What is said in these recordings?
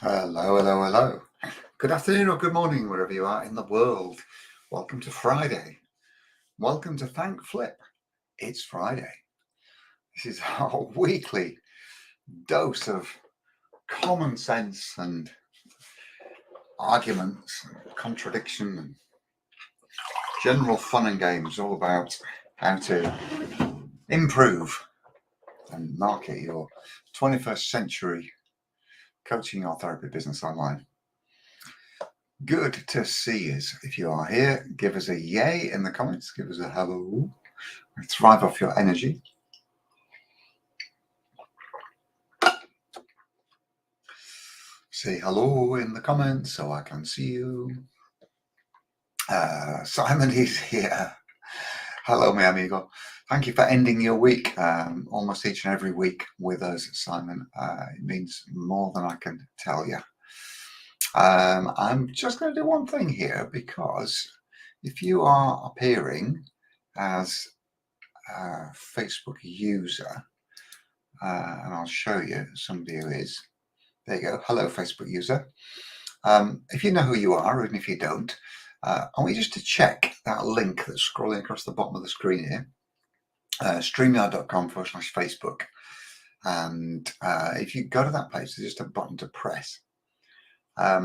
Hello, hello, hello. Good afternoon or good morning, wherever you are in the world. Welcome to Friday. Welcome to Thank Flip. It's Friday. This is our weekly dose of common sense and arguments and contradiction and general fun and games, all about how to improve and market your 21st century coaching or therapy business online. Good to see us. If you are here, give us a yay in the comments. Give us a hello. Thrive off your energy. Say hello in the comments so I can see you. Simon is here. Hello, mi amigo. Thank you for ending your week, almost each and every week with us, Simon. It means more than I can tell you. I'm just going to do one thing here, because if you are appearing as a Facebook user, and I'll show you somebody who is. There you go. Hello, Facebook user. If you know who you are, even if you don't, I want you just to check that link that's scrolling across the bottom of the screen here, streamyard.com/Facebook. And if you go to that page, there's just a button to press,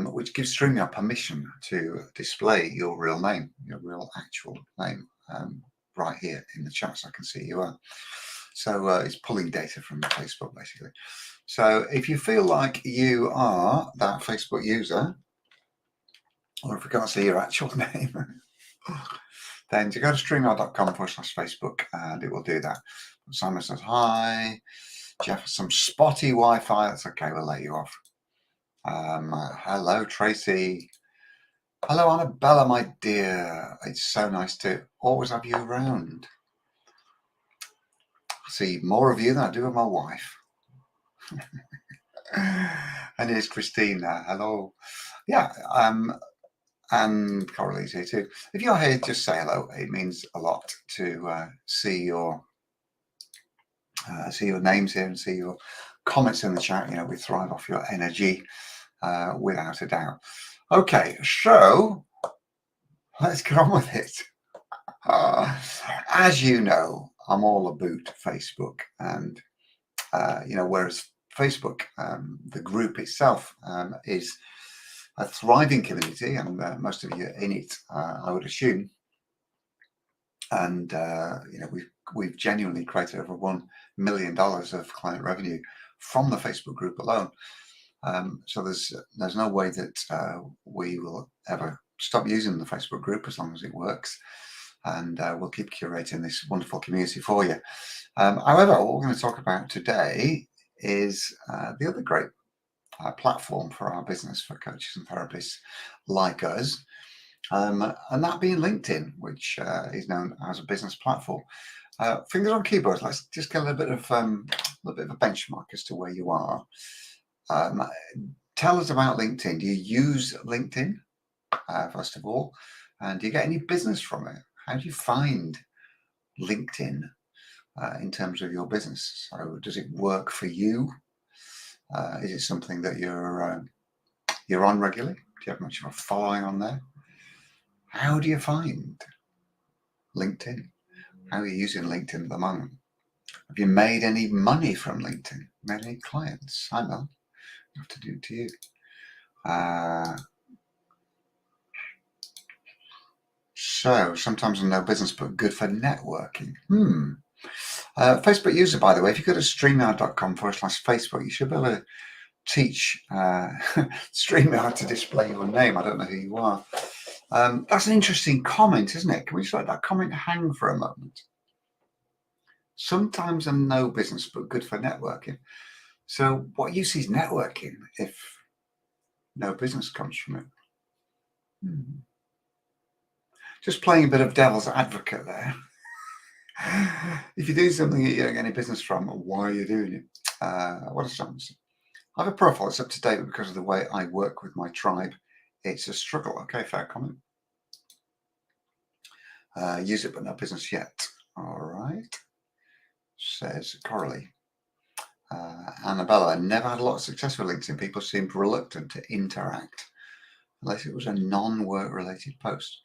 which gives StreamYard permission to display your real name, your real actual name, right here in the chat, so I can see you are. So it's pulling data from Facebook, basically. So if you feel like you are that Facebook user, or if we can't see your actual name, then you go to streamyard.com/Facebook and it will do that. Simon says hi. Jeff has some spotty Wi-Fi. That's okay, we'll let you off. Hello, Tracy. Hello, Annabella, my dear. It's so nice to always have you around. I see more of you than I do of my wife. And here's Christina. Hello. Yeah, and Coralie's here too. If you're here, just say hello. It means a lot to see your names here and see your comments in the chat. You know, we thrive off your energy, without a doubt. Okay, so let's get on with it. As you know, I'm all about Facebook, and whereas Facebook, the group itself, is a thriving community, and most of you are in it, I would assume. And we've genuinely created over $1 million of client revenue from the Facebook group alone. So there's no way that we will ever stop using the Facebook group as long as it works, and we'll keep curating this wonderful community for you. However, what we're going to talk about today is the other great platform for our business, for coaches and therapists like us, and that being LinkedIn, which is known as a business platform. Fingers on keyboards. Let's just get a little bit of a benchmark as to where you are. Tell us about LinkedIn. Do you use LinkedIn, first of all? And do you get any business from it? How do you find LinkedIn in terms of your business? So does it work for you? Is it something that you're on regularly? Do you have much of a following on there? How do you find LinkedIn? How are you using LinkedIn at the moment? Have you made any money from LinkedIn? Made any clients? I know. I have to do it to you. So sometimes no business, but good for networking. Facebook user, by the way, if you go to streamyard.com/Facebook, you should be able to teach StreamYard to display your name. I don't know who you are. That's an interesting comment, isn't it? Can we just let that comment hang for a moment? Sometimes no business, but good for networking. So what use is networking if no business comes from it? Just playing a bit of devil's advocate there. If you're doing something that you don't get any business from, why are you doing it? What are some? I have a profile that's up to date because of the way I work with my tribe. It's a struggle. Okay, fair comment. Use it, but no business yet. All right, says Coralie. Annabella, never had a lot of success with LinkedIn. People seemed reluctant to interact unless it was a non-work related post.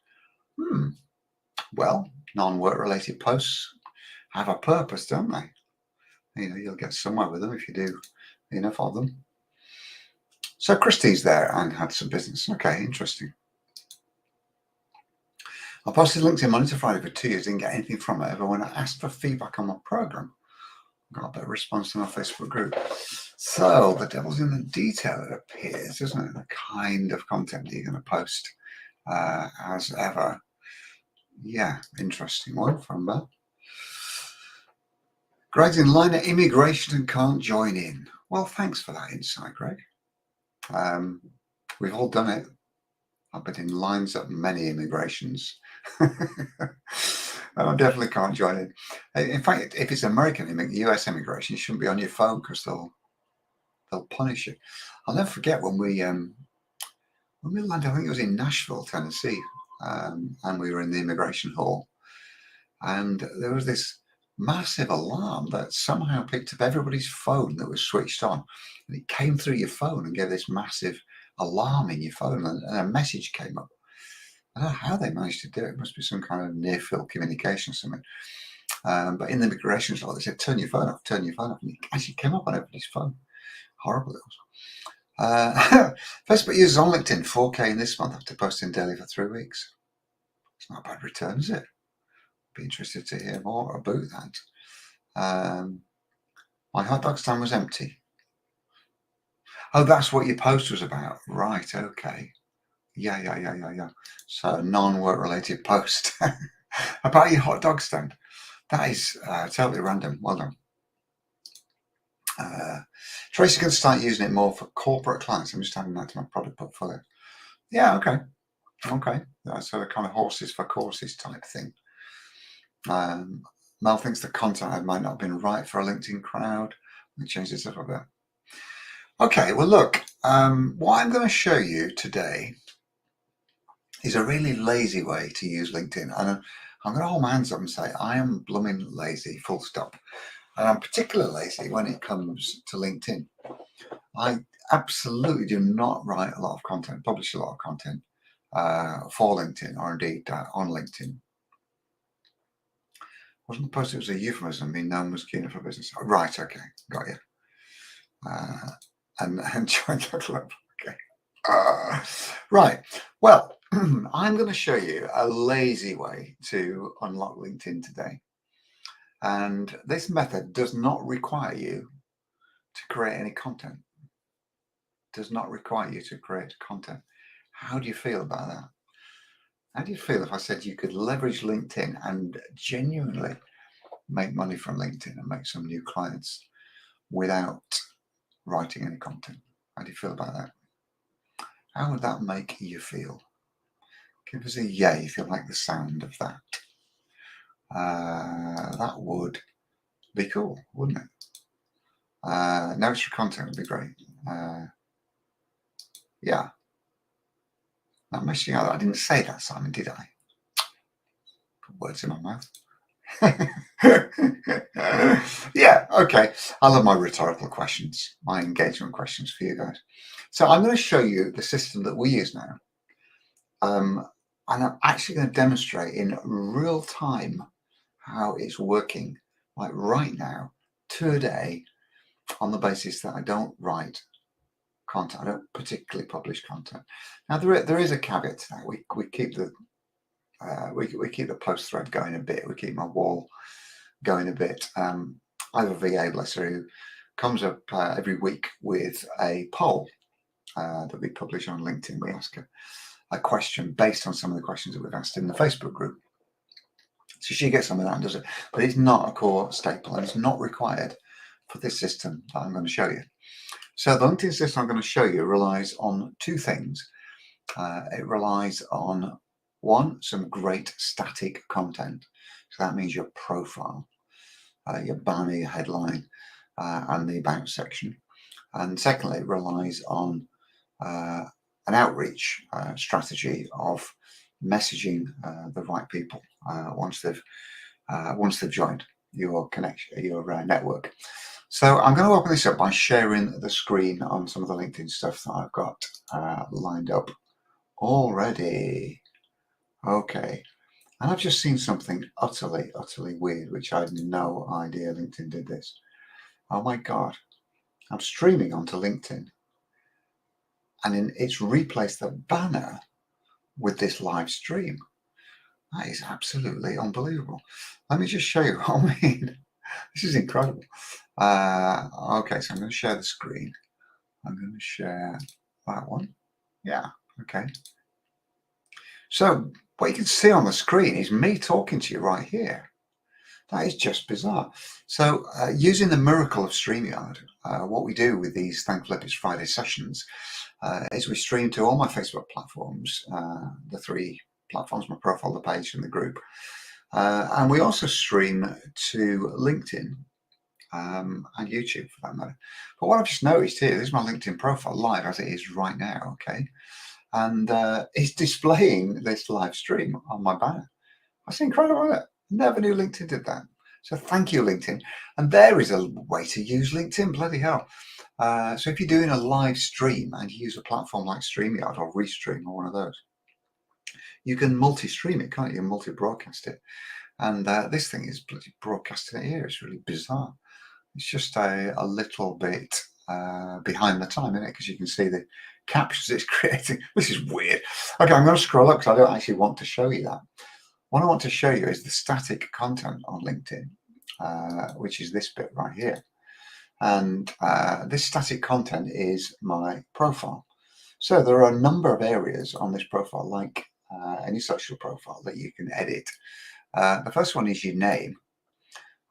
Well, non-work related posts have a purpose, don't they? You'll get somewhere with them if you do enough of them. So Christie's there and had some business. Okay, interesting. I posted LinkedIn Monday to Friday for 2 years, didn't get anything from it. But when I asked for feedback on my program, I got a better response from my Facebook group. So the devil's in the detail, it appears, isn't it? The kind of content that you're going to post as ever. Yeah, interesting one from Bell. Greg's in line at immigration and can't join in. Well, thanks for that insight, Greg. We've all done it. I've been in lines at many immigrations. I definitely can't join in. In fact, if it's American, US immigration, you shouldn't be on your phone because they'll punish you. I'll never forget when we landed, I think it was in Nashville, Tennessee, and we were in the immigration hall, and there was this massive alarm that somehow picked up everybody's phone that was switched on, and it came through your phone and gave this massive alarm in your phone, and a message came up. I don't know how they managed to do it. It must be some kind of near-field communication or something. But in the immigration law, they said, turn your phone off, turn your phone off. And it actually came up on everybody's phone. Horrible it was. Facebook users on LinkedIn, 4K in this month after posting daily for 3 weeks. It's not a bad return, is it? Be interested to hear more about that. My hot dog stand was empty. Oh, that's what your post was about. Right, okay. Yeah. So non-work related post about your hot dog stand. That is totally random. Well done. Tracy can start using it more for corporate clients. I'm just adding that to my product portfolio. Yeah, okay. So the kind of horses for courses type thing. Mel thinks the content might not have been right for a LinkedIn crowd. Let me change this up a bit. Okay, well look, what I'm going to show you today is a really lazy way to use LinkedIn. And I'm going to hold my hands up and say I am blooming lazy, full stop. And I'm particularly lazy when it comes to LinkedIn. I absolutely do not write a lot of content, publish a lot of content for LinkedIn, or indeed on LinkedIn. Wasn't the post, it was a euphemism, I mean, no one was keen for business. Oh, right, okay, got you. And join the club, okay. Right, well, I'm going to show you a lazy way to unlock LinkedIn today. And this method does not require you to create any content. Does not require you to create content. How do you feel about that? How do you feel if I said you could leverage LinkedIn and genuinely make money from LinkedIn and make some new clients without writing any content? How do you feel about that? How would that make you feel? Give us a yay if you like the sound of that. That would be cool, wouldn't it? No extra content would be great. Yeah. Not missing out. I didn't say that, Simon, did I? Put words in my mouth. Yeah, okay. I love my rhetorical questions, my engagement questions for you guys. So I'm going to show you the system that we use now. And I'm actually going to demonstrate in real time how it's working, like right now, today, on the basis that I don't write content. I don't particularly publish content. Now, there is a caveat to that. We keep the we keep the post thread going a bit. We keep my wall going a bit. I have a VA, bless her, who comes up every week with a poll that we publish on LinkedIn. We ask a question based on some of the questions that we've asked in the Facebook group. So she gets some of that and does it, but it's not a core staple and it's not required for this system that I'm going to show you. So the LinkedIn system I'm going to show you relies on two things. It relies on, one, some great static content. So that means your profile, your banner, your headline, and the about section. And secondly, it relies on an outreach strategy of messaging the right people once they've joined your connection, your network. So I'm going to open this up by sharing the screen on some of the LinkedIn stuff that I've got lined up already. Okay. And I've just seen something utterly weird, which I had no idea LinkedIn did this. Oh my God. I'm streaming onto LinkedIn and it's replaced the banner with this live stream. That is absolutely unbelievable. Let me just show you what I mean. This is incredible. Okay, so I'm going to share the screen. I'm going to share that one. Yeah, okay. So what you can see on the screen is me talking to you right here. That is just bizarre. So using the miracle of StreamYard, what we do with these Thankful It's Friday sessions is we stream to all my Facebook platforms, the 3 platforms, my profile, the page, and the group. And we also stream to LinkedIn and YouTube for that matter. But what I've just noticed here, this is my LinkedIn profile live as it is right now, okay? And it's displaying this live stream on my banner. That's incredible, isn't it? Never knew LinkedIn did that. So thank you, LinkedIn. And there is a way to use LinkedIn, bloody hell. So if you're doing a live stream and you use a platform like StreamYard or Restream or one of those, you can multi-stream it, can't you? Multi-broadcast it. And this thing is bloody broadcasting it here. It's really bizarre. It's just a little bit behind the time, isn't it? Because you can see the captions it's creating. This is weird. Okay, I'm going to scroll up because I don't actually want to show you that. What I want to show you is the static content on LinkedIn, which is this bit right here. And this static content is my profile. So there are a number of areas on this profile, like any social profile, that you can edit. The first one is your name.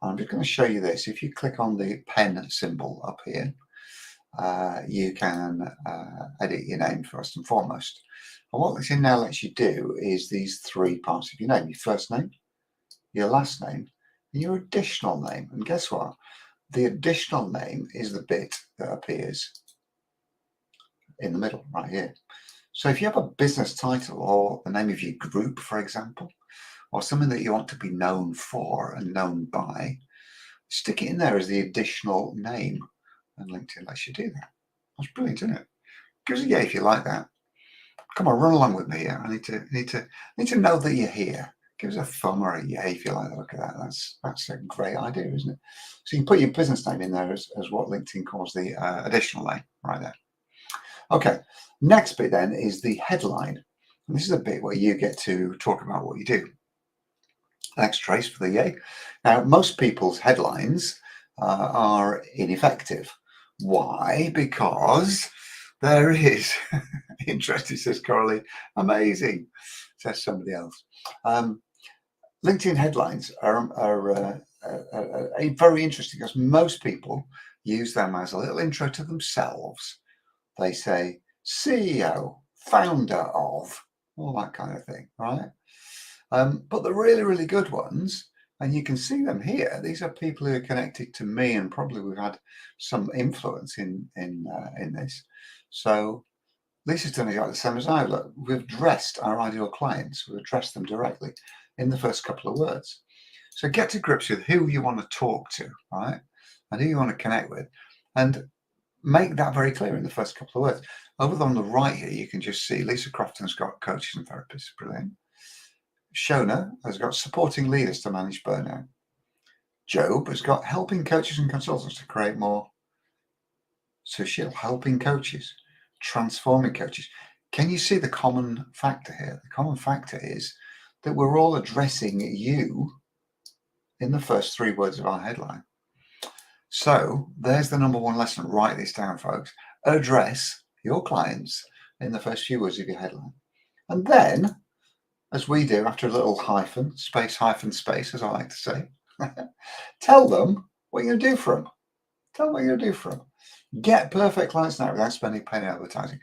I'm just going to show you this. If you click on the pen symbol up here, you can edit your name first and foremost. And what LinkedIn now lets you do is these 3 parts of your name: your first name, your last name, and your additional name. And guess what? The additional name is the bit that appears in the middle right here. So if you have a business title or the name of your group, for example, or something that you want to be known for and known by, stick it in there as the additional name, and LinkedIn lets you do that. That's brilliant, isn't it? Give us a yay if you like that. Come on, run along with me here. I need to know that you're here. Give us a thumb or a yay if you like the look of that. That's a great idea, isn't it? So you can put your business name in there as what LinkedIn calls the additional name right there. Okay, next bit then is the headline. And this is a bit where you get to talk about what you do. Thanks, Trace, for the yay. Now, most people's headlines are ineffective. Why? Because there is, interesting, says Coralie, amazing, says somebody else. LinkedIn headlines are very interesting because most people use them as a little intro to themselves. They say CEO, founder of, all that kind of thing, right? But the really, really good ones, and you can see them here, these are people who are connected to me, and probably we've had some influence in this. So Lisa's done exactly the same as I. Look, we've addressed our ideal clients, we've addressed them directly in the first couple of words. So get to grips with who you want to talk to, right? And who you want to connect with. And make that very clear in the first couple of words. Over on the right here, you can just see Lisa Crofton's got coaches and therapists. Brilliant. Shona has got supporting leaders to manage burnout. Job has got helping coaches and consultants to create more. Sushil, helping coaches, transforming coaches. Can you see the common factor here? The common factor is that we're all addressing you in the first 3 words of our headline. So there's the number 1 lesson. Write this down, folks. Address your clients in the first few words of your headline. And then, as we do, after a little hyphen, space, as I like to say, tell them what you're going to do for them. Tell them what you're going to do for them. Get perfect clients now without spending a penny advertising.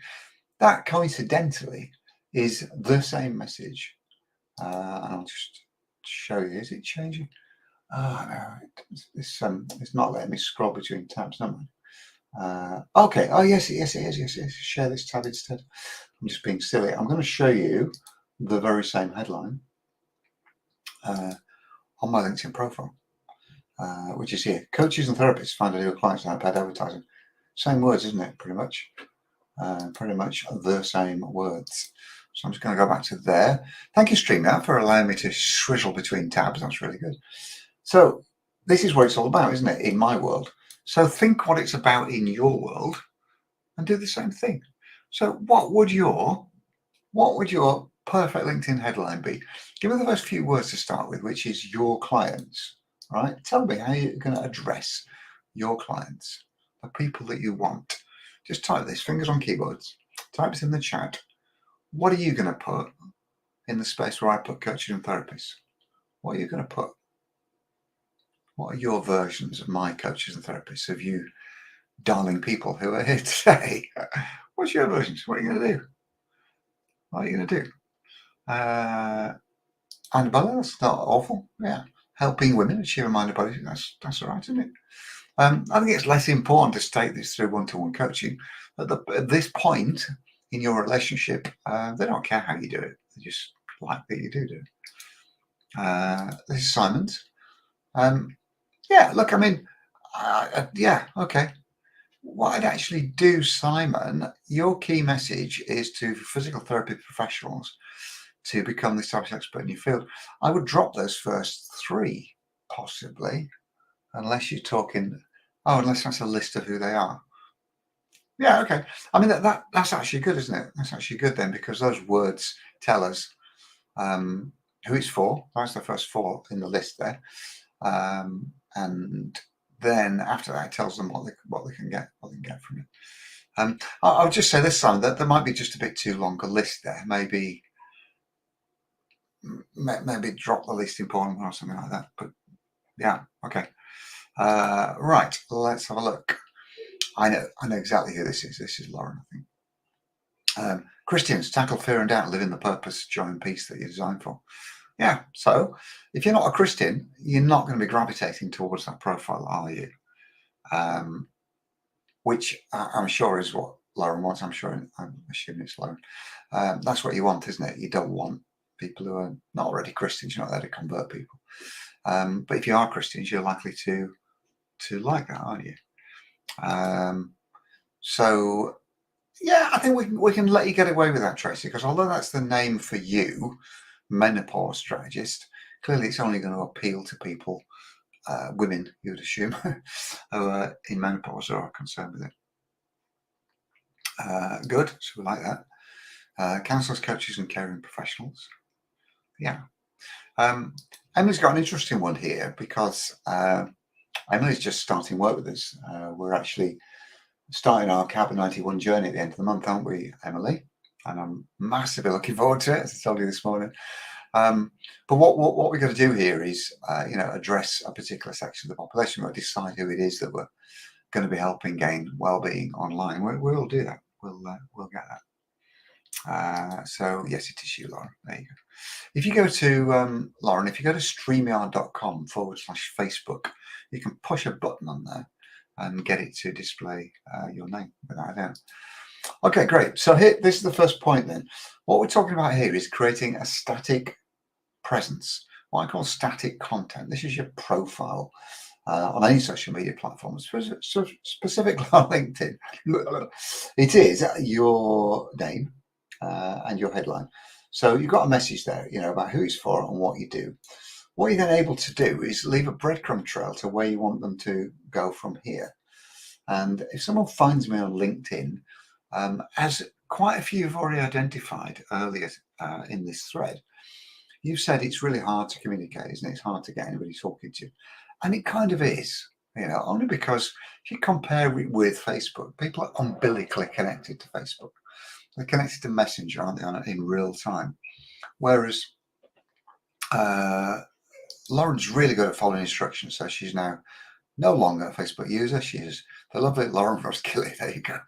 That coincidentally is the same message. I'll just show you. Is it changing? Oh, no, it's not letting me scroll between tabs, no. Okay. Oh, yes, it is. Yes. Share this tab instead. I'm just being silly. I'm going to show you the very same headline on my LinkedIn profile. which is here. Coaches and therapists find ideal clients without paid advertising. Same words, isn't it? Pretty much the same words. So I'm just going to go back to there. Thank you, StreamYard, for allowing me to swizzle between tabs. That's really good. So this is what it's all about, isn't it? In my world. So think what it's about in your world and do the same thing. So what would your perfect LinkedIn headline be? Give me the first few words to start with, which is your clients, right? Tell me how you're going to address your clients, the people that you want. Just type this, fingers on keyboards, type it in the chat. What are you going to put in the space where I put coaching and therapists? What are you going to put? What are your versions of my coaches and therapists, of you darling people who are here today? What's your versions? What are you going to do? What are you going to do? Antibody, that's not awful. Yeah. Helping women achieve a mind body, that's all right, isn't it? I think it's less important to state this through one-to-one coaching. At this point in your relationship, they don't care how you do it. They just like that you do it. This is Simon's. Yeah, look, I mean, yeah, okay. What I'd actually do, Simon, your key message is to physical therapy professionals to become the established expert in your field. I would drop those first three, possibly, unless you're talking, unless that's a list of who they are. Yeah, okay. I mean, that's actually good, isn't it? That's actually good then, because those words tell us who it's for. That's the first four in the list there. And then after that, it tells them what they can get from it. I would just say this, Simon, that there might be just a bit too long a list there. Maybe drop the least important one or something like that. But yeah, okay. Right, let's have a look. I know exactly who this is. This is Lauren, I think. Christians, tackle fear and doubt, live in the purpose, joy and peace that you're designed for. Yeah, so if you're not a Christian, you're not going to be gravitating towards that profile, are you? Which I'm sure is what Lauren wants. I'm assuming it's Lauren. That's what you want, isn't it? You don't want people who are not already Christians. You're not there to convert people. But if you are Christians, you're likely to like that, aren't you? So yeah, I think we can let you get away with that, Tracy, because although that's the name for you, menopause strategist, clearly it's only going to appeal to people, women, you would assume, who are in menopause or are concerned with it. Good, so we like that. Counsellors, coaches, and caring professionals. Yeah. Emily's got an interesting one here because Emily's just starting work with us. We're actually starting our Cabin 91 journey at the end of the month, aren't we, Emily? And I'm massively looking forward to it, as I told you this morning. But what we're going to do here is, address a particular section of the population. We'll decide who it is that we're going to be helping gain well-being online. We'll do that. We'll get that. So yes, it is you, Lauren. There you go. If you go to Lauren, if you go to streamyard.com/Facebook, you can push a button on there and get it to display your name without a doubt. Okay, great. So here, this is the first point then. What we're talking about here is creating a static presence, what I call static content. This is your profile on any social media platform, specifically on LinkedIn. It is your name and your headline. So you've got a message there, about who it's for and what you do. What you're then able to do is leave a breadcrumb trail to where you want them to go from here. And if someone finds me on LinkedIn, as quite a few have already identified earlier in this thread, you've said it's really hard to communicate, isn't it? It's hard to get anybody talking to you. And it kind of is, only because if you compare it with Facebook, people are umbilically connected to Facebook. They're connected to Messenger, aren't they, in real time? Whereas Lauren's really good at following instructions, so she's now no longer a Facebook user. She is the lovely Lauren Roskilly. There you go.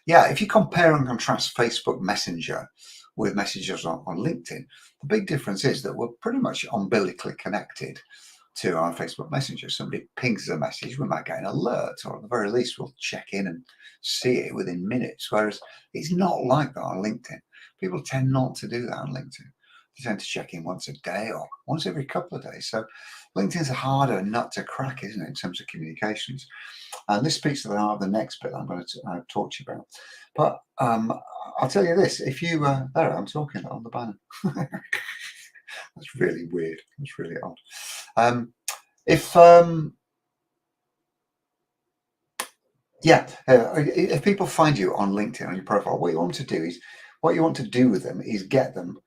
Yeah, if you compare and contrast Facebook Messenger with messages on LinkedIn, the big difference is that we're pretty much umbilically connected to our Facebook Messenger. Somebody pings a message, we might get an alert, or at the very least we'll check in and see it within minutes, whereas it's not like that on LinkedIn. People tend not to do that on LinkedIn. you tend to check in once a day or once every couple of days. So LinkedIn's a harder nut to crack, isn't it, in terms of communications? And this speaks to the heart of the next bit I'm going to talk to you about. But I'll tell you this: if you there, I'm talking on the banner. That's really weird. That's really odd. If if people find you on LinkedIn on your profile, what you want to do with them is get them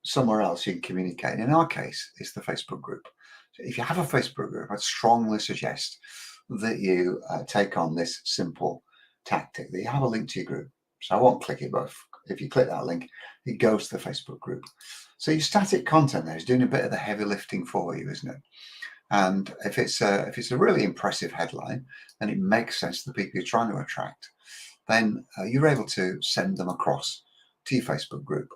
somewhere else you can communicate. In our case, it's the Facebook group. So if you have a Facebook group, I'd strongly suggest that you take on this simple tactic, that you have a link to your group. So I won't click it, but if you click that link, it goes to the Facebook group. So your static content there is doing a bit of the heavy lifting for you, isn't it? And if it's a really impressive headline and it makes sense to the people you're trying to attract, then you're able to send them across to your Facebook group.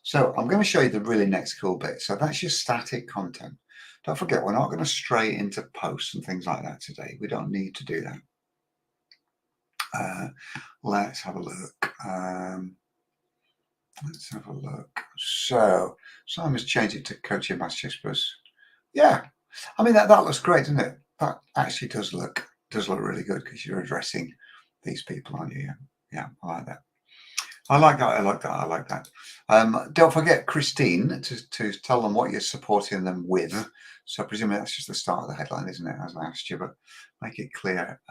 So I'm going to show you the really next cool bit. So that's your static content. Don't forget, we're not going to stray into posts and things like that today. We don't need to do that. Let's have a look. So Simon's changed it to coaching masters. Yeah, I mean that looks great, doesn't it? That actually does look really good because you're addressing these people, aren't you? Yeah, I like that. I like that. Don't forget, Christine, to tell them what you're supporting them with. So presumably that's just the start of the headline, isn't it? As I asked you, but make it clear,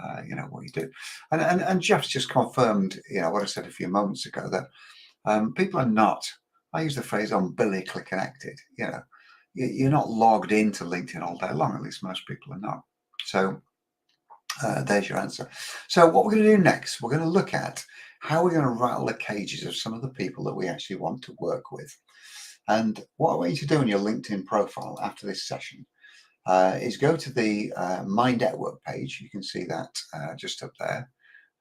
what you do. And Jeff's just confirmed, what I said a few moments ago, that people are not, I use the phrase umbilically connected. You're not logged into LinkedIn all day long, at least most people are not. So there's your answer. So what we're going to do next, we're going to look at how we're going to rattle the cages of some of the people that we actually want to work with. And what I want you to do in your LinkedIn profile after this session is go to the My Network page. You can see that just up there.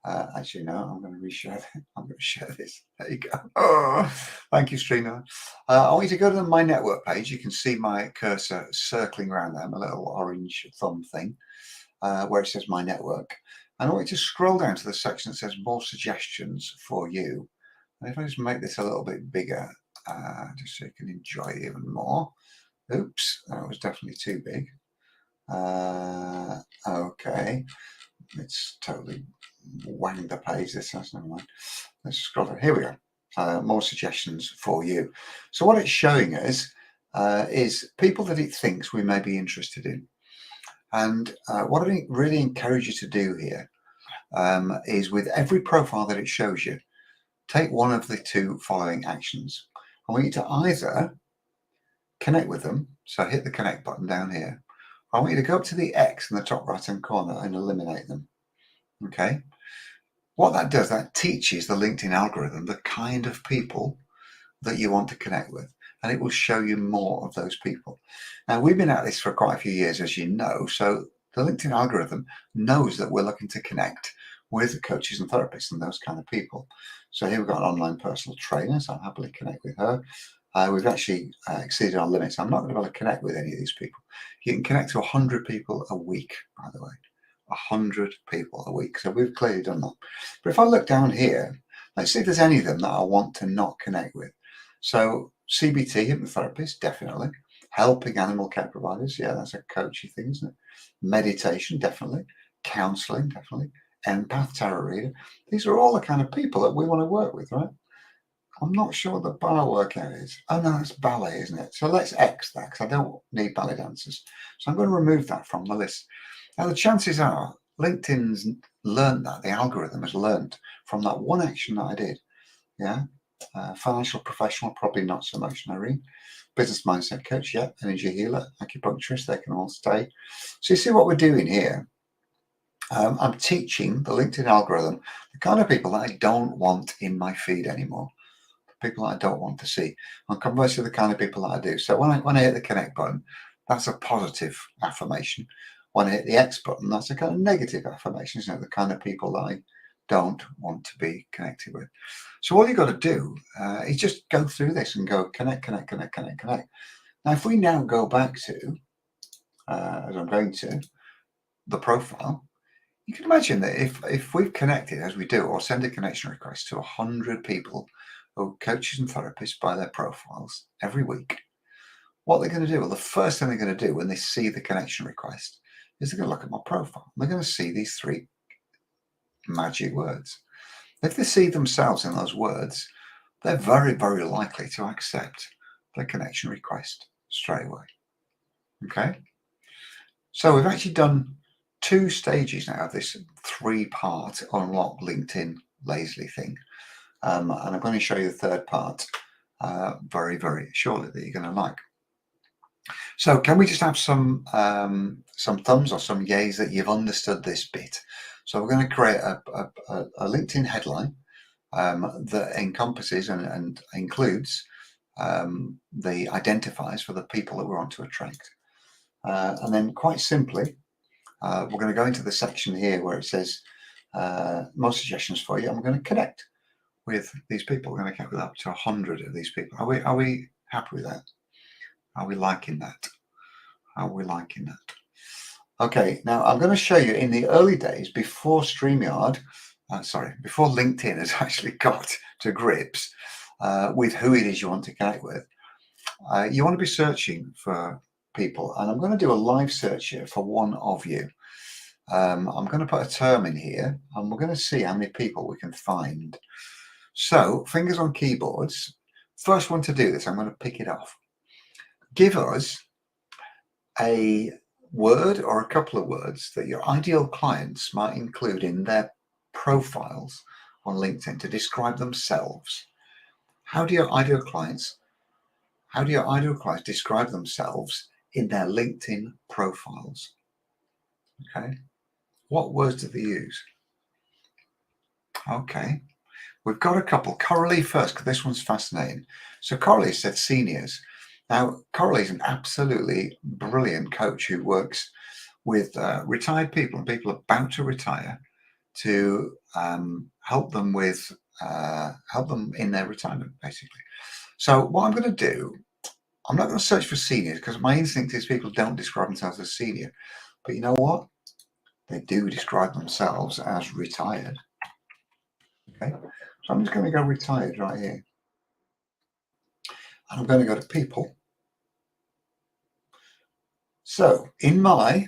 Actually, no, I'm going to reshare that. I'm going to share this. There you go. Oh, thank you, Streamer. I want you to go to the My Network page. You can see my cursor circling around there, my little orange thumb thing, where it says My Network. And I want you to scroll down to the section that says More Suggestions for You. And if I just make this a little bit bigger, just so you can enjoy it even more. Oops, that was definitely too big. Okay, it's totally wanged the page. This has never mind. Let's scroll down. Here we go. More suggestions for you. So what it's showing us is people that it thinks we may be interested in. And what I really encourage you to do here is with every profile that it shows you, take one of the two following actions. I want you to either connect with them, so hit the connect button down here. I want you to go up to the X in the top right hand corner and eliminate them. Okay. What that does, that teaches the LinkedIn algorithm the kind of people that you want to connect with, and it will show you more of those people. Now, we've been at this for quite a few years, as you know, so the LinkedIn algorithm knows that we're looking to connect with coaches and therapists and those kind of people. So here we've got an online personal trainer, so I'll happily connect with her. We've actually exceeded our limits. I'm not going to be able to connect with any of these people. You can connect to 100 people a week, by the way. 100 people a week. So we've clearly done that. But if I look down here, let's see if there's any of them that I want to not connect with. So CBT, hypnotherapist, definitely. Helping animal care providers, yeah, that's a coachy thing, isn't it? Meditation, definitely. Counseling, definitely. Empath, tarot reader. These are all the kind of people that we want to work with, right? I'm not sure what the bar workout is. Oh no, it's ballet, isn't it? So let's X that because I don't need ballet dancers. So I'm going to remove that from the list. Now the chances are LinkedIn's learned that, the algorithm has learned from that one action that I did. Yeah. Financial professional, probably not so much, Noreen. Business mindset coach, yeah. Energy healer, acupuncturist, they can all stay. So you see what we're doing here. I'm teaching the LinkedIn algorithm the kind of people that I don't want in my feed anymore. People that I don't want to see. And conversely, the kind of people that I do. So when I hit the connect button, that's a positive affirmation. When I hit the X button, that's a kind of negative affirmation, isn't it? The kind of people that I don't want to be connected with. So all you've got to do is just go through this and go connect. Now, if we now go back to, as I'm going to, the profile, you can imagine that if we've connected as we do, or send a connection request to 100 people who are coaches and therapists by their profiles every week. What they're going to do, well, the first thing they're going to do when they see the connection request is they're going to look at my profile. They're going to see these 3 magic words. If they see themselves in those words, they're very, very likely to accept the connection request straight away. Okay. So we've actually done 2 stages now of this 3-part unlock LinkedIn Lazily thing. And I'm going to show you the 3rd part very, very shortly that you're going to like. So can we just have some thumbs or some yays that you've understood this bit? So we're going to create a LinkedIn headline that encompasses and includes the identifiers for the people that we want to attract. And then quite simply, we're going to go into the section here where it says more suggestions for you. And we're going to connect with these people. We're going to connect with up to 100 of these people. Are we happy with that? Are we liking that? Are we liking that? Okay, now I'm going to show you in the early days before before LinkedIn has actually got to grips with who it is you want to connect with. You want to be searching for people, and I'm going to do a live search here for one of you. I'm going to put a term in here, and we're going to see how many people we can find. So, fingers on keyboards. First one to do this, I'm going to pick it off. Give us a word or a couple of words that your ideal clients might include in their profiles on LinkedIn to describe themselves. How do your ideal clients describe themselves in their LinkedIn profiles? Okay. What words do they use? Okay. We've got a couple. Coralie first, because this one's fascinating. So Coralie said seniors. Now, Coralie is an absolutely brilliant coach who works with retired people and people about to retire to help them in their retirement, basically. So what I'm going to do, I'm not going to search for seniors because my instinct is people don't describe themselves as senior. But you know what? They do describe themselves as retired. Okay, so I'm just going to go retired right here. And I'm going to go to people. So in my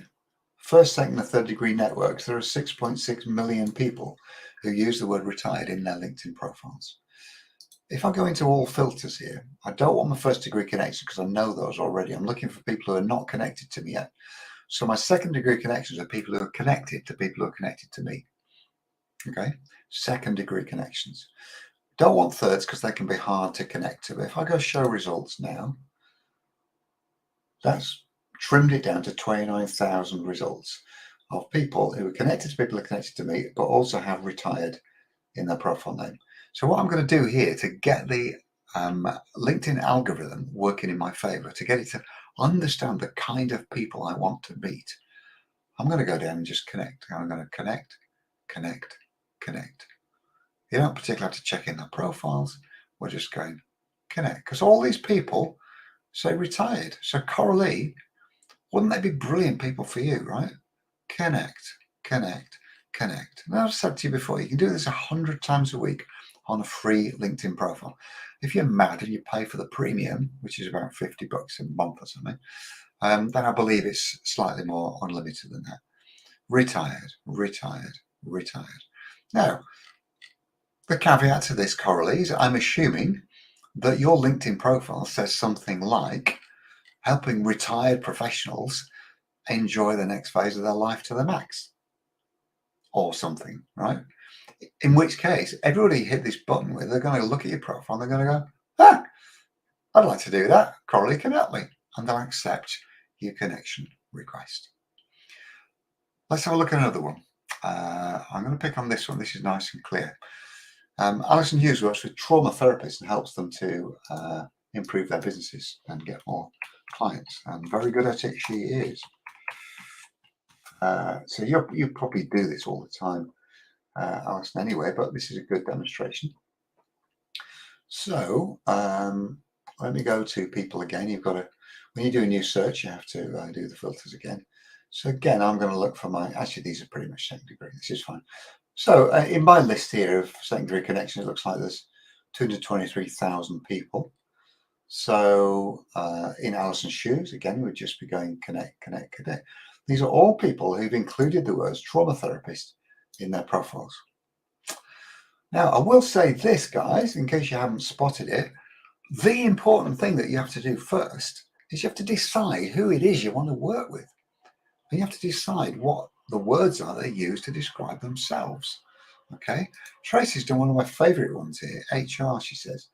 first, second, and third degree networks, there are 6.6 million people who use the word retired in their LinkedIn profiles. If I go into all filters here, I don't want my first degree connections because I know those already. I'm looking for people who are not connected to me yet. So my second degree connections are people who are connected to people who are connected to me. Okay, second degree connections. Don't want thirds because they can be hard to connect to. But if I go show results now, that's trimmed it down to 29,000 results of people who are connected to people who are connected to me, but also have retired in their profile name. So what I'm going to do here to get the LinkedIn algorithm working in my favor, to get it to understand the kind of people I want to meet, I'm going to go down and just connect. I'm going to connect, connect, connect. You don't particularly have to check in their profiles. We're just going connect because all these people say retired. So Coralie, wouldn't they be brilliant people for you, right? Connect, connect, connect. And I've said to you before, you can do this 100 times a week on a free LinkedIn profile. If you're mad and you pay for the premium, which is about $50 a month or something, then I believe it's slightly more unlimited than that. Retired, retired, retired. Now, the caveat to this, Coralie, is I'm assuming that your LinkedIn profile says something like helping retired professionals enjoy the next phase of their life to the max or something, right? In which case, everybody you hit this button with, they're going to look at your profile and they're going to go, I'd like to do that. Coralie can help me. And they'll accept your connection request. Let's have a look at another one. I'm going to pick on this one. This is nice and clear. Alison Hughes works with trauma therapists and helps them to improve their businesses and get more clients. And very good at it, she is. So you probably do this all the time, Alison, anyway, but this is a good demonstration. So let me go to people again. You've got to, when you do a new search, you have to do the filters again. So again, I'm going to look for actually, these are pretty much second degree. This is fine. So in my list here of secondary connections, it looks like there's 223,000 people. So in Alison's shoes, again, we'd just be going connect, connect, connect. These are all people who've included the words trauma therapist in their profiles. Now, I will say this, guys, in case you haven't spotted it, the important thing that you have to do first is you have to decide who it is you want to work with. And you have to decide what the words are they use to describe themselves. Okay, Tracy's done one of my favorite ones here, HR, she says.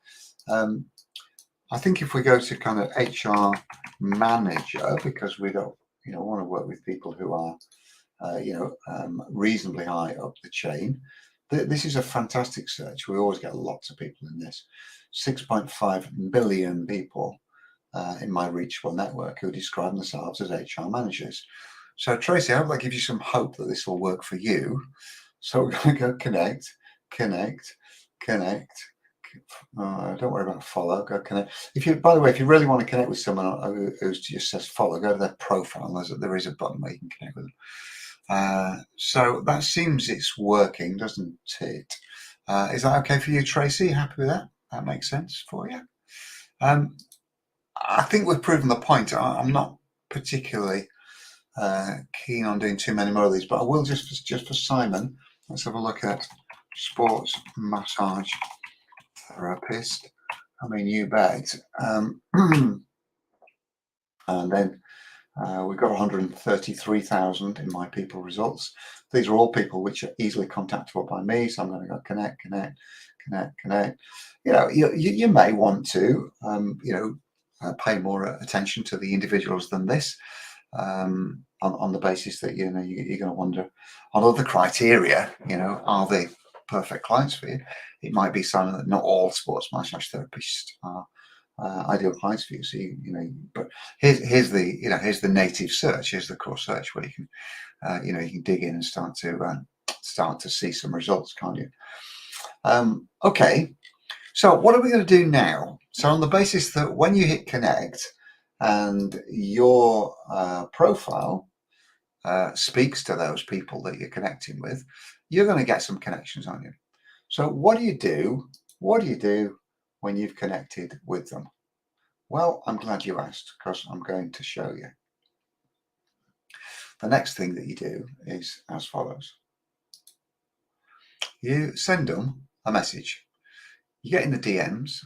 I think if we go to kind of HR manager, because we don't, want to work with people who are, reasonably high up the chain. This is a fantastic search. We always get lots of people in this. 6.5 million people in my reachable network who describe themselves as HR managers. So Tracy, I hope that gives you some hope that this will work for you. So we're going to go connect, connect, connect. Don't worry about follow. Go connect. By the way, if you really want to connect with someone who just says follow, go to their profile. There is a button where you can connect with them. So that seems it's working, doesn't it? Is that okay for you, Tracy? Happy with that? That makes sense for you. I think we've proven the point. I'm not particularly keen on doing too many more of these, but I will just for Simon. Let's have a look at sports massage therapist. I mean, you bet. And then we've got 133,000 in my people results. These are all people which are easily contactable by me. So I'm going to go connect, connect, connect, connect. You may want to, pay more attention to the individuals than this. On the basis that you're going to wonder on other criteria, are they perfect clients for you? It might be something that not all sports massage therapists are ideal clients for you. So but here's the native search. Here's the core search where you can you can dig in and start to see some results, can't you? Okay. So what are we going to do now? So on the basis that when you hit connect and your profile speaks to those people that you're connecting with, you're going to get some connections on you. So what do you do? What do you do when you've connected with them? Well, I'm glad you asked, because I'm going to show you. The next thing that you do is as follows. You send them a message. You get in the DMs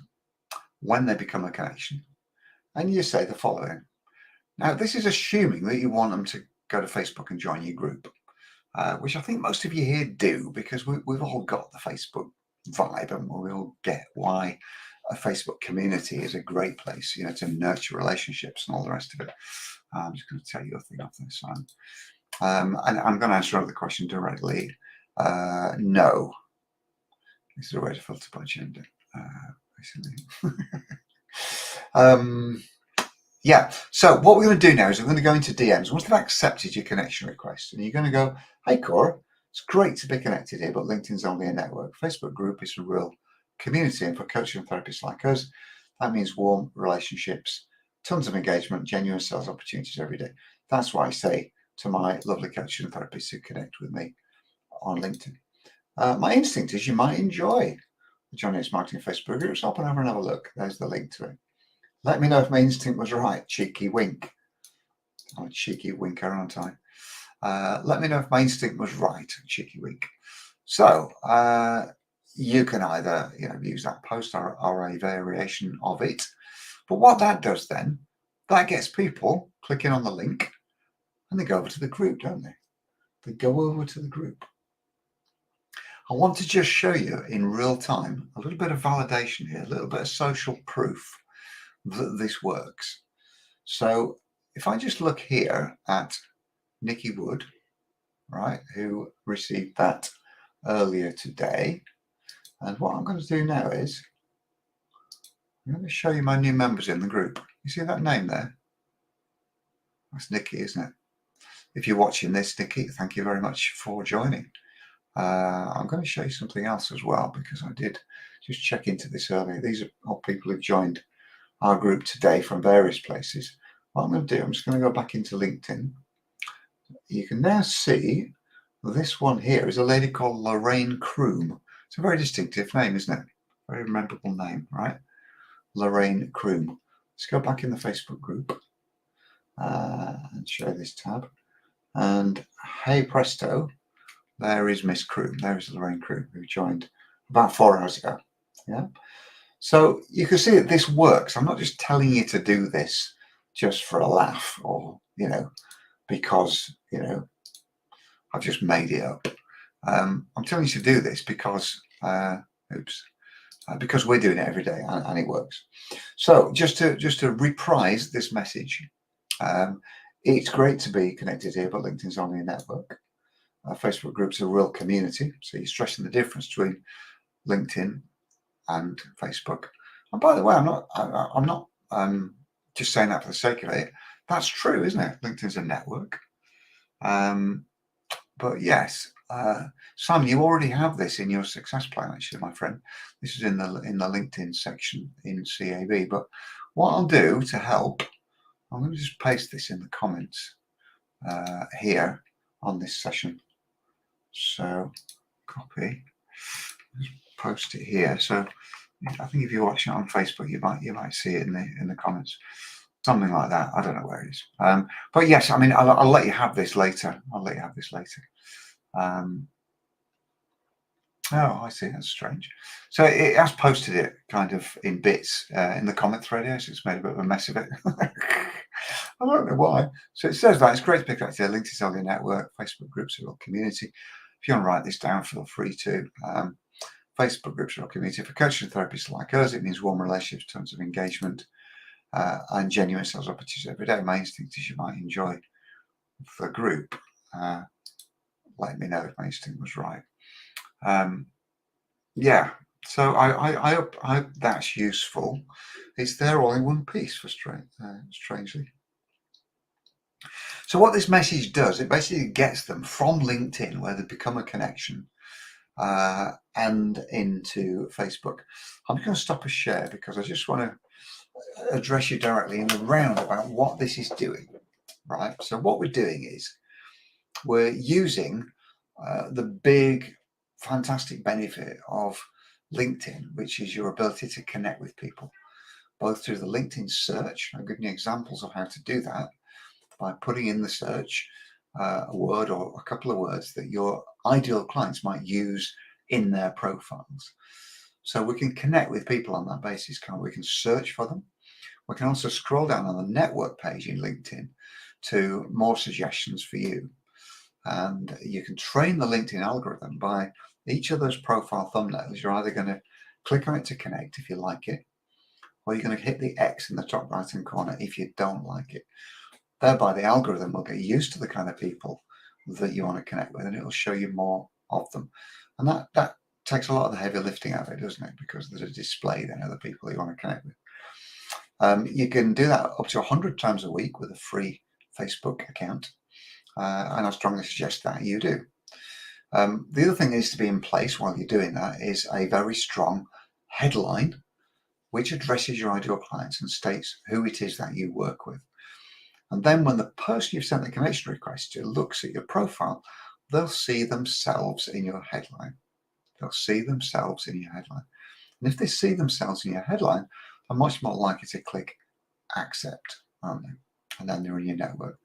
when they become a connection, and you say the following. Now, this is assuming that you want them to go to Facebook and join your group, which I think most of you here do, because we've all got the Facebook vibe, and we all get why a Facebook community is a great place, to nurture relationships and all the rest of it. I'm just going to tell you a thing off this one. And I'm going to answer another question directly. No. This is a way to filter by gender, basically. Yeah, so what we're going to do now is we're going to go into DMs. Once they've accepted your connection request, and you're going to go, hey, Cora, it's great to be connected here, but LinkedIn's only a network. Facebook group is a real community, and for coaches and therapists like us, that means warm relationships, tons of engagement, genuine sales opportunities every day. That's what I say to my lovely coaches and therapists who connect with me on LinkedIn. My instinct is you might enjoy the Johnny X Marketing Facebook group. So open over and have a look. There's the link to it. Let me know if my instinct was right. Cheeky wink. I'm a cheeky winker, aren't I? Let me know if my instinct was right. Cheeky wink. So you can either use that post or a variation of it. But what that does then, that gets people clicking on the link and they go over to the group, don't they? They go over to the group. I want to just show you in real time a little bit of validation here, a little bit of social proof that this works. So if I just look here at Nikki Wood, right, who received that earlier today, and what I'm going to do now is I'm going to show you my new members in the group. You see that name there? That's Nikki, isn't it? If you're watching this, Nikki, thank you very much for joining. I'm going to show you something else as well, because I did just check into this earlier. These are all people who've joined our group today from various places. What I'm going to do, I'm just going to go back into LinkedIn. You can now see this one here is a lady called Lorraine Kroom. It's a very distinctive name, isn't it? Very memorable name, right? Lorraine Croom. Let's go back in the Facebook group and show this tab. And hey presto, there is Miss Croom. There is Lorraine Croom, who joined about 4 hours ago. Yeah. So you can see that this works. I'm not just telling you to do this just for a laugh, or, because, I've just made it up. I'm telling you to do this because, because we're doing it every day, and it works. So just to reprise this message, it's great to be connected here, but LinkedIn's only a network. Facebook groups are a real community, so you're stressing the difference between LinkedIn and Facebook. And by the way, I'm not just saying that for the sake of it. That's true, isn't it? LinkedIn's a network. But yes, Simon, you already have this in your success plan, actually, my friend. This is in the LinkedIn section in CAB. But what I'll do to help, I'm going to just paste this in the comments here on this session. So copy, just post it here. So I think if you're watching it on Facebook, you might see it in the comments, something like that. I don't know where it is. But yes, I mean, I'll let you have this later. Oh, I see. That's strange. So it has posted it kind of in bits in the comment thread here, so it's made a bit of a mess of it. I don't know why. So it says that it's great to pick up here. LinkedIn's only a network. Facebook groups are a community. If you want to write this down, feel free to. Facebook groups are a community. For coaches and therapists like us, it means warm relationships, tons of engagement, and genuine sales opportunities every day. My instinct is you might enjoy the group. Let me know if my instinct was right. Yeah, so I hope that's useful. It's there all in one piece, for strangely. So what this message does, it basically gets them from LinkedIn, where they become a connection, and into Facebook. I'm going to stop a share because I just want to address you directly in the round about what this is doing, right? So what we're doing is we're using the big, fantastic benefit of LinkedIn, which is your ability to connect with people, both through the LinkedIn search. I'll give you examples of how to do that by putting in the search a word or a couple of words that your ideal clients might use in their profiles. So we can connect with people on that basis, can't we? We can search for them. We can also scroll down on the network page in LinkedIn to more suggestions for you. And you can train the LinkedIn algorithm by each of those profile thumbnails. You're either going to click on it to connect if you like it, or you're going to hit the X in the top right hand corner if you don't like it. Thereby, the algorithm will get used to the kind of people that you want to connect with, and it will show you more of them. And that takes a lot of the heavy lifting out of it, doesn't it? Because there's a display then of the people you want to connect with. You can do that up to 100 times a week with a free Facebook account. And I strongly suggest that you do. The other thing that needs to be in place while you're doing that is a very strong headline which addresses your ideal clients and states who it is that you work with. And then when the person you've sent the connection request to looks at your profile, they'll see themselves in your headline. And if they see themselves in your headline, they're much more likely to click accept, aren't they? And then they're in your network.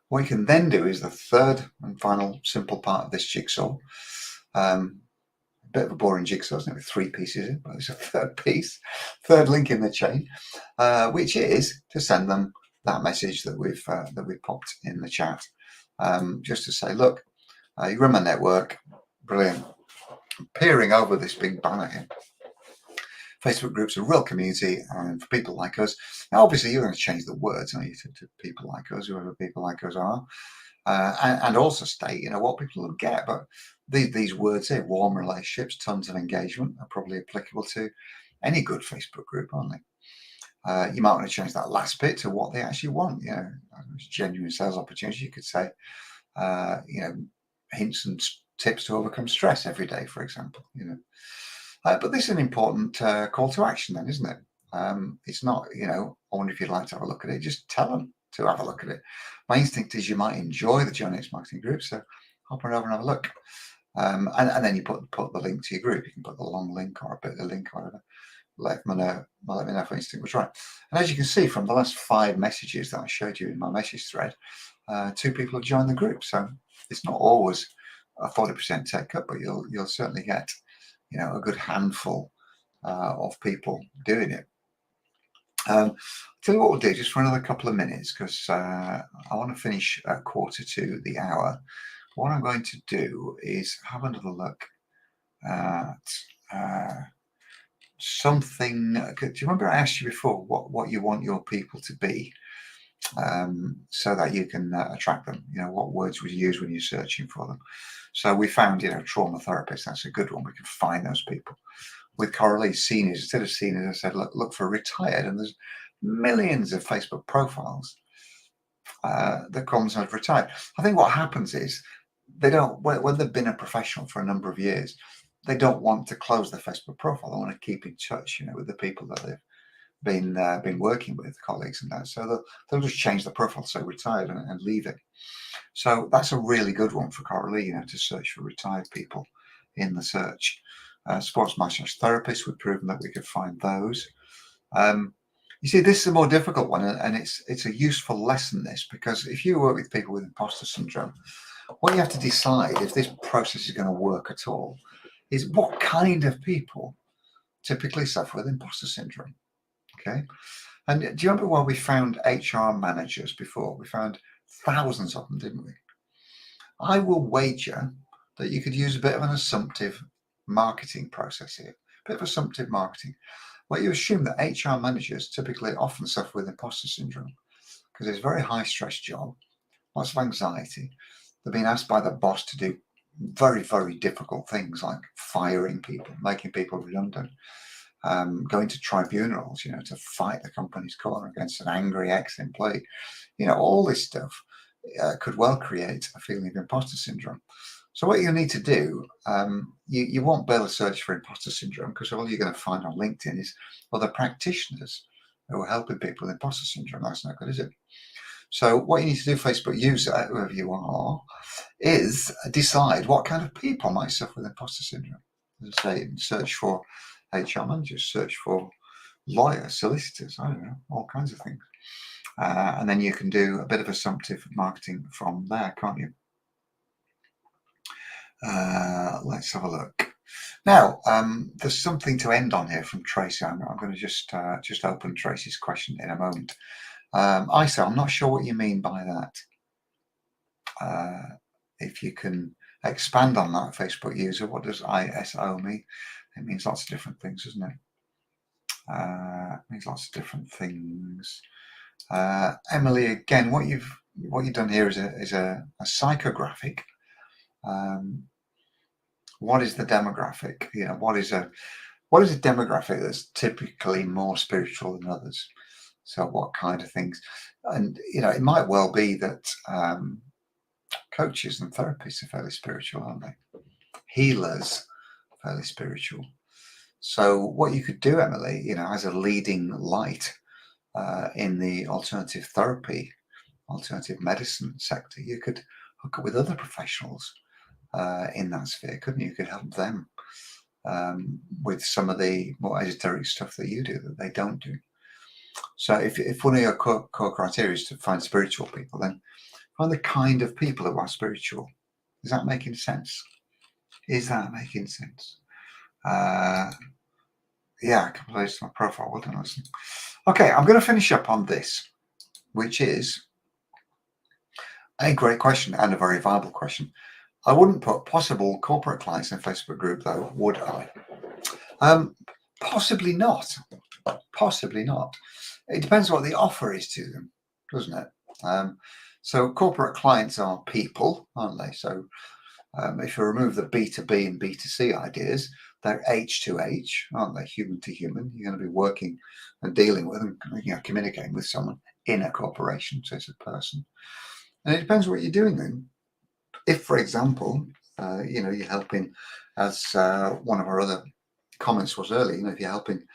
What you can then do is the third and final simple part of this jigsaw. A bit of a boring jigsaw, isn't it, with 3 pieces in, but it's a third link in the chain, which is to send them that message that we've popped in the chat, just to say, look, you run my network, brilliant. I'm peering over this big banner here. Facebook groups are a real community, and for people like us. Now, obviously, you're going to change the words, aren't you, to people like us, whoever people like us are, and also state, what people will get. But these words here, warm relationships, tons of engagement, are probably applicable to any good Facebook group, aren't they? You might want to change that last bit to what they actually want. Genuine sales opportunity. You could say, hints and tips to overcome stress every day, for example. But this is an important call to action then, isn't it? It's not, I wonder if you'd like to have a look at it. Just tell them to have a look at it. My instinct is you might enjoy the Johnny's Marketing Group, so hop on over and have a look. And then you put the link to your group. You can put the long link or a bit of link or whatever. Let me know if instinct was right. And as you can see from the last 5 messages that I showed you in my message thread, 2 people have joined the group. So it's not always a 40% take up, but you'll certainly get, a good handful of people doing it. Tell you what we'll do just for another couple of minutes, because I want to finish at 1:45. What I'm going to do is have another look at something. Do you remember I asked you before what you want your people to be, so that you can attract them? What words would you use when you're searching for them? So we found, trauma therapists. That's a good one. We can find those people. With Coralie, seniors, instead of seniors, I said look for retired, and there's millions of Facebook profiles that comes as retired. I think what happens is they don't, when they've been a professional for a number of years, they don't want to close their Facebook profile. They want to keep in touch, with the people that they've been working with, colleagues and that. So they'll just change the profile, say retired, and leave it. So that's a really good one for Coralie, to search for retired people in the search. Sports massage therapists, we've proven that we could find those. You see, this is a more difficult one, and it's a useful lesson, this, because if you work with people with imposter syndrome, what you have to decide if this process is going to work at all is what kind of people typically suffer with imposter syndrome. Okay. And do you remember when we found HR managers before? We found thousands of them, didn't we? I will wager that you could use a bit of an assumptive marketing process here, a bit of assumptive marketing. Well, you assume that HR managers typically often suffer with imposter syndrome because it's a very high stress job, lots of anxiety. They're being asked by the boss to do very, very difficult things like firing people, making people redundant, going to tribunals, to fight the company's corner against an angry ex-employee. All this stuff could well create a feeling of imposter syndrome. So what you need to do, you won't be able to search for imposter syndrome, because all you're going to find on LinkedIn is other practitioners who are helping people with imposter syndrome. That's not good, is it? So what you need to do, Facebook user, whoever you are, is decide what kind of people might suffer with imposter syndrome. As I say, search for HR managers, search for lawyers, solicitors, I don't know, all kinds of things. And then you can do a bit of assumptive marketing from there, can't you? Let's have a look. Now, there's something to end on here from Tracy. I'm going to just open Tracy's question in a moment. Isa, I'm not sure what you mean by that. If you can expand on that, Facebook user, what does ISO mean? It means lots of different things, doesn't it? It means lots of different things. Emily, again, what you've done here is a psychographic. What is the demographic? What is a demographic that's typically more spiritual than others? So what kind of things? And it might well be that coaches and therapists are fairly spiritual, aren't they? Healers, fairly spiritual. So what you could do, Emily, as a leading light in the alternative therapy, alternative medicine sector, you could hook up with other professionals in that sphere, couldn't you? You could help them with some of the more esoteric stuff that you do that they don't do. So if one of your core criteria is to find spiritual people, then find the kind of people who are spiritual. Is that making sense? Is that making sense? Yeah, a couple of days to my profile. Well done, listen. Okay, I'm going to finish up on this, which is a great question and a very viable question. I wouldn't put possible corporate clients in a Facebook group, though, would I? Possibly not. Possibly not. It depends what the offer is to them, doesn't it? So corporate clients are people, aren't they? So if you remove the B2B and B2C ideas, they're H to H, aren't they? Human to human. You're going to be working and dealing with and communicating with someone in a corporation, so it's a person. And it depends what you're doing then. If, for example, you're helping, as one of our other comments was earlier, if you're helping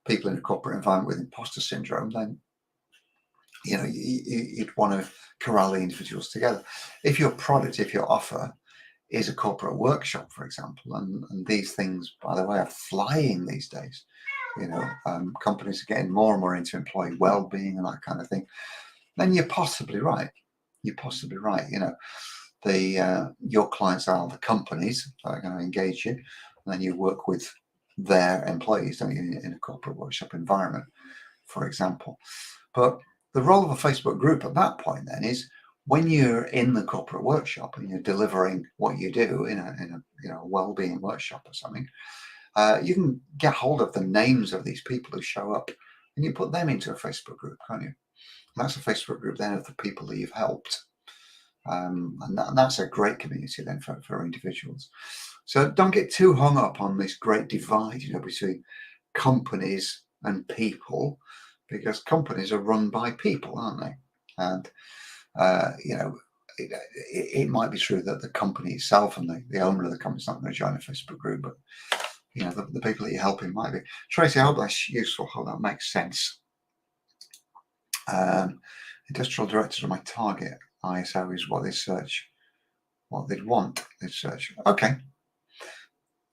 people in a corporate environment with imposter syndrome, then you'd want to corral the individuals together. If your product, if your offer is a corporate workshop, for example, and these things, by the way, are flying these days. Companies are getting more and more into employee well-being and that kind of thing. Then you're possibly right. You're possibly right. Your clients are the companies that are going to engage you, and then you work with their employees, don't you, in a corporate workshop environment, for example. But the role of a Facebook group at that point then is when you're in the corporate workshop and you're delivering what you do in a well-being workshop or something, you can get hold of the names of these people who show up and you put them into a Facebook group, can't you? And that's a Facebook group then of the people that you've helped. And that's a great community then for individuals. So don't get too hung up on this great divide, between companies and people, because companies are run by people, aren't they? And it might be true that the company itself and the owner of the company is not going to join a Facebook group, but the people that you're helping might be. Tracy, I hope that's useful. I hope that makes sense. Industrial directors are my target. ISO is what they search, what they'd want. They'd search. Okay.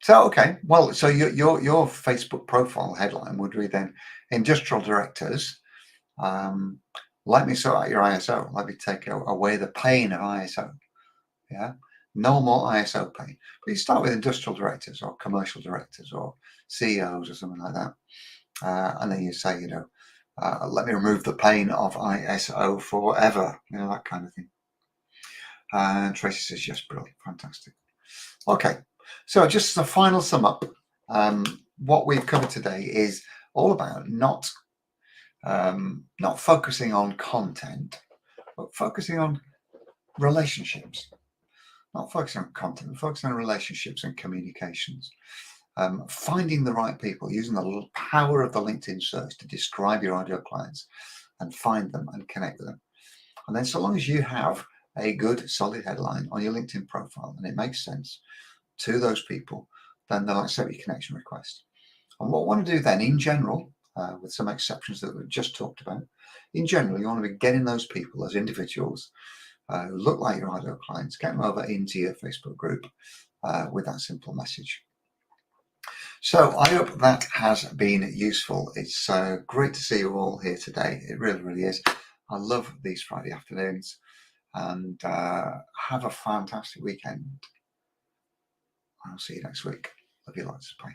So so your Facebook profile headline would be then industrial directors. Let me sort out your ISO. Let me take away the pain of ISO. Yeah. No more ISO pain. But you start with industrial directors or commercial directors or CEOs or something like that. And then you say, let me remove the pain of ISO forever. That kind of thing. And Tracy says, yes, brilliant, fantastic. Okay, so just as a final sum up, what we've covered today is all about not focusing on content, but focusing on relationships. Not focusing on content, but focusing on relationships and communications. Finding the right people, using the power of the LinkedIn search to describe your ideal clients and find them and connect with them. And then so long as you have a good solid headline on your LinkedIn profile and it makes sense to those people, then they'll accept your connection request. And what I want to do then in general, with some exceptions that we've just talked about, in general, you want to be getting those people as individuals who look like your ideal clients, get them over into your Facebook group with that simple message. So I hope that has been useful. It's great to see you all here today. It really, really is. I love these Friday afternoons, and have a fantastic weekend. I'll see you next week. Love you lots. Bye.